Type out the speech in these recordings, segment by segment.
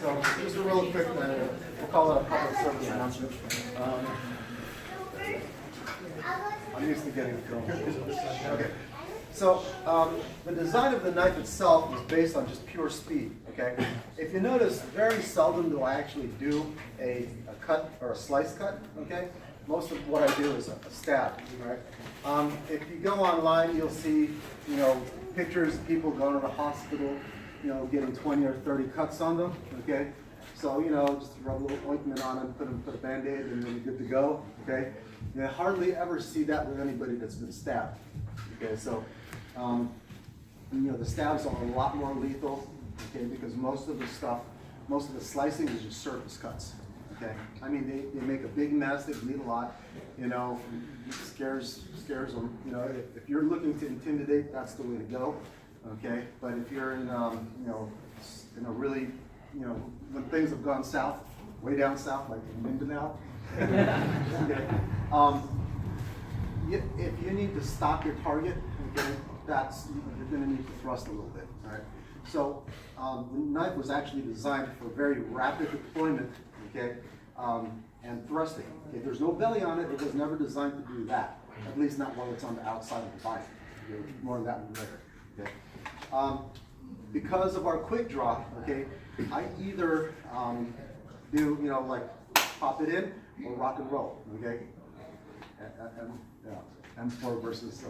So just a real quick, we'll call it a public service announcement. I'm used to getting filmed. Okay. So the design of the knife itself is based on just pure speed. Okay. If you notice, very seldom do I actually do a cut or a slice cut. Okay. Most of what I do is a stab. Right. If you go online, you'll see pictures of people going to the hospital, getting 20 or 30 cuts on them. Okay. So just rub a little ointment on them, put a Band-Aid, and then you're good to go. Okay. You hardly ever see that with anybody that's been stabbed. Okay. So the stabs are a lot more lethal. Okay, because most of the slicing is just surface cuts. Okay, I mean they make a big mess, they bleed a lot. It scares them. If you're looking to intimidate, that's the way to go. Okay, but if you're in in a really when things have gone south, way down south, like in Mindanao. Okay, if you need to stop your target, okay, you're going to need to thrust a little bit. All right. So the knife was actually designed for very rapid deployment, okay, and thrusting. Okay, there's no belly on it. It was never designed to do that. At least not while it's on the outside of the body. Okay, more on that one later. Okay. Because of our quick draw, okay, I either do like pop it in or rock and roll. Okay. M4 versus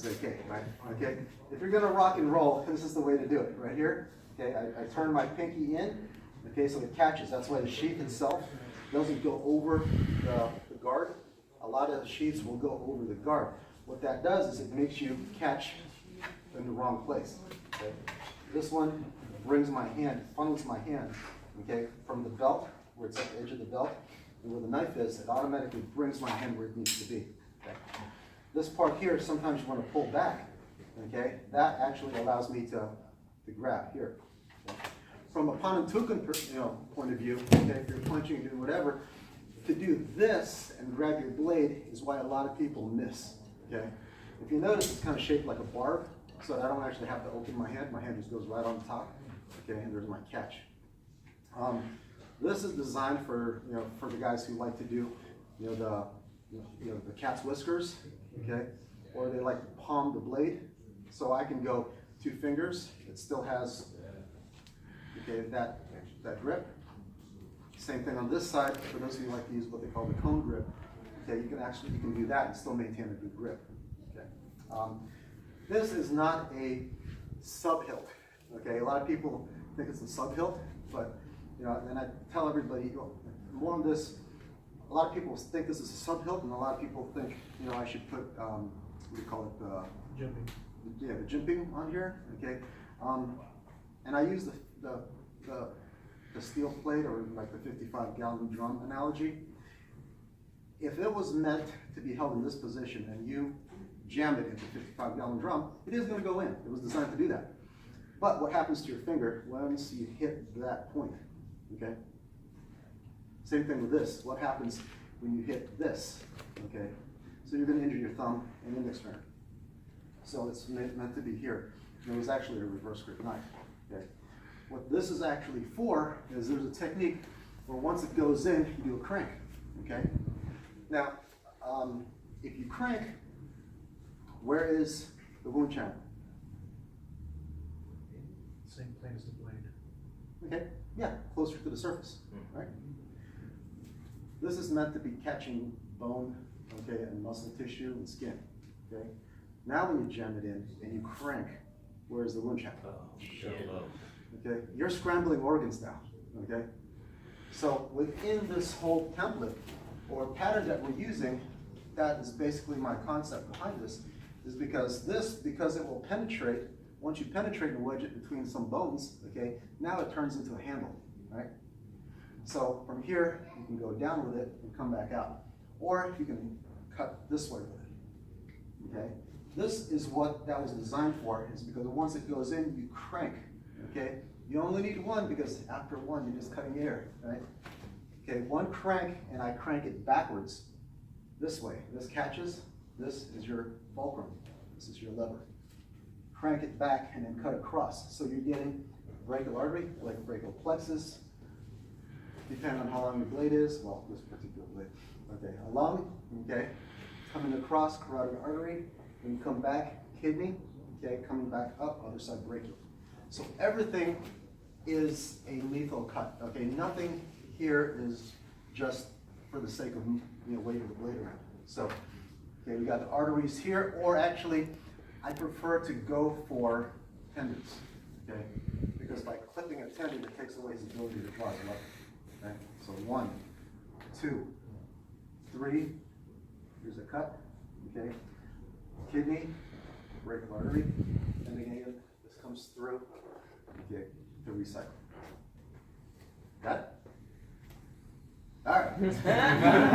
AK, right? Okay. If you're gonna rock and roll, this is the way to do it. Right here. Okay. I turn my pinky in. Okay, so it catches. That's why the sheath itself doesn't go over the guard. A lot of the sheaths will go over the guard. What that does is it makes you catch in the wrong place. Okay. This one brings my hand, funnels my hand, okay, from the belt, where it's at the edge of the belt, and where the knife is, it automatically brings my hand where it needs to be. Okay. This part here, sometimes you want to pull back. Okay, that actually allows me to grab here. Okay. From a Tuhon point of view, okay, if you're punching, doing whatever, to do this and grab your blade is why a lot of people miss. Okay, if you notice, it's kind of shaped like a barb, so I don't actually have to open my hand. My hand just goes right on top. Okay, and there's my catch. This is designed for for the guys who like to do the cat's whiskers, okay, or they like to palm the blade. So I can go 2 fingers. It still has that grip. Same thing on this side. For those of you who like to use what they call the cone grip, okay, you can do that and still maintain a good grip. Okay. This is not a sub hilt. Okay, a lot of people think it's a sub hilt, but and I tell everybody more on this. A lot of people think this is a sub hilt, and a lot of people think I should put what do you call it, jimping. Yeah, the jimping on here. Okay, and I use the steel plate, or like the 55-gallon drum analogy. If it was meant to be held in this position and you jam it into a 55-gallon drum, it is going to go in. It was designed to do that. But what happens to your finger once you hit that point? Okay. Same thing with this. What happens when you hit this? Okay. So you're going to injure your thumb and index finger. So it's meant to be here. And it was actually a reverse grip knife. Okay. What this is actually for is there's a technique where once it goes in, you do a crank. Okay. Now, if you crank, where is the wound channel? Same plane as the blade. Okay. Yeah, closer to the surface. Right. This is meant to be catching bone, okay, and muscle tissue and skin. Okay. Now when you jam it in and you crank, where's the wound channel? Okay. You're scrambling organs now. Okay. So within this whole template or pattern that we're using, that is basically my concept behind this, is because it will penetrate. Once you penetrate and wedge it between some bones, okay, now it turns into a handle, right? So from here, you can go down with it and come back out. Or you can cut this way with it, okay? This is what that was designed for, is because once it goes in, you crank, okay? You only need one, because after one, you're just cutting air, right? Okay, one crank, and I crank it backwards this way. This catches, this is your fulcrum, this is your lever. Crank it back and then cut across. So you're getting brachial artery, like brachial plexus, depending on how long your blade is, well, this particular blade, okay, a lung, okay, coming across carotid artery, then you come back, kidney, okay, coming back up, other side brachial. So everything is a lethal cut, okay, nothing here is just for the sake of, waving the blade around. So, okay, we got the arteries here, or actually, I prefer to go for tendons, okay, because by clipping a tendon, it takes away his ability to draw blood. Okay, so 1, 2, 3, here's a cut, okay, kidney, brachial artery, and again, this comes through, okay, to recycle. Got it? All right.